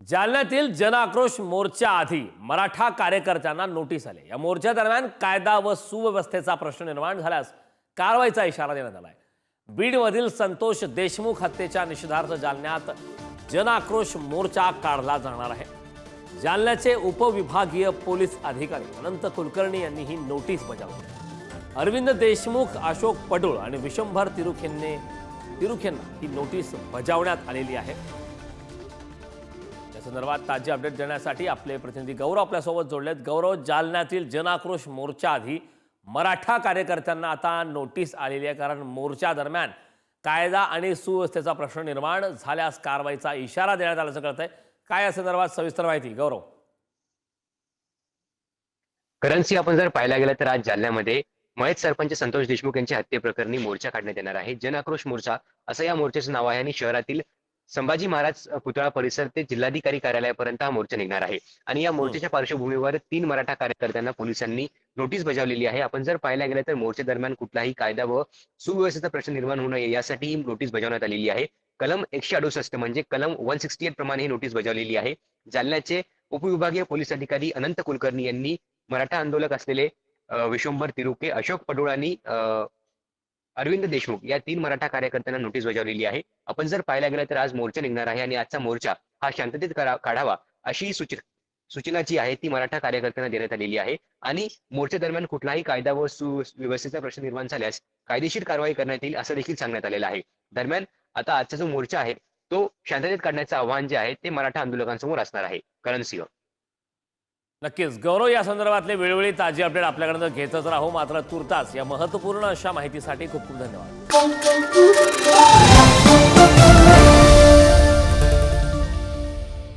जालन्यातील जनआक्रोश मोर्चा आधी मराठा कार्यकर्त्यांना नोटीस आले। या मोर्चा दरम्यान कायदा व सुव्यवस्थेचा प्रश्न निर्माण झाल्यास कारवाईचा इशारा देण्यात आला आहे। बीडमधील संतोष देशमुख हत्येच्या निषेधार्थ जालन्यात जनआक्रोश मोर्चा काढला जाणार आहे। जालन्याचे उपविभागीय पोलीस अधिकारी अनंत कुलकर्णी यांनी ही नोटीस बजावली। अरविंद देशमुख, अशोक पडुळ आणि विशंभर तिरुखेंना ही नोटीस बजावण्यात आलेली आहे। या संदर्भात ताजी अपडेट देण्यासाठी आपले प्रतिनिधी गौरव आपल्यासोबत जोडलेत। गौरव, जालन्यातील जनआक्रोश मोर्चा आधी मराठा कार्यकर्त्यांना आता नोटीस आलेली आहे, कारण मोर्चा दरम्यान कायदा आणि सुव्यवस्थेचा प्रश्न निर्माण झाल्यास कारवाईचा इशारा देण्यात आल्याचं कळतंय। काय या संदर्भात सविस्तर माहिती गौरव? करन्सी आपण जर पाहायला गेलं तर आज जालन्यामध्ये मयत सरपंच संतोष देशमुख यांच्या हत्येप्रकरणी मोर्चा काढण्यात येणार आहे। जनआक्रोश मोर्चा असं या मोर्चाचं नाव आहे आणि शहरातील संभाजी महाराज पुतळा परिसर ते जिल्हाधिकारी कार्यालयापर्यंत हा मोर्चा निघणार आहे। आणि या मोर्चाच्या पार्श्वभूमीवर 3 मराठा कार्यकर्त्यांना पोलिसांनी नोटीस बजावलेली आहे। आपण जर पाहायला गेलं तर मोर्चा दरम्यान कुठलाही कायदा व सुव्यवस्थेचा प्रश्न निर्माण होऊ नये यासाठी ही नोटीस बजावण्यात आलेली आहे। कलम 168 म्हणजे कलम 168 प्रमाणे ही नोटीस बजावलेली आहे। जालन्याचे उपविभागीय पोलीस अधिकारी अनंत कुलकर्णी यांनी मराठा आंदोलक असलेले विशंभर तिरुके, अशोक पडुळ आणि अरविंद देशमुख या 3 मराठा कार्यकर्त्यांना नोटीस बजावलेली आहे। आपण जर पाहायला गेलं तर आज मोर्चा निघणार आहे आणि आजचा मोर्चा हा शांततेत काढावा अशी सूचना जी आहे ती मराठा कार्यकर्त्यांना देण्यात आलेली आहे। आणि मोर्चा दरम्यान कुठलाही कायदा व सुव्यवस्थेचा प्रश्न निर्माण झाल्यास कायदेशीर कारवाई करण्यात येईल असं देखील सांगण्यात आलेलं आहे। दरम्यान आता आजचा जो मोर्चा आहे तो शांततेत काढण्याचं आव्हान जे आहे ते मराठा आंदोलकांसमोर असणार आहे। करणसिंह, नक्कीच गौरव, या संदर्भातले वेळोवेळी ताजी अपडेट आपल्याकडे घेतच राहू। मात्र तुर्तास या महत्त्वपूर्ण अशा माहितीसाठी खूप खूप धन्यवाद।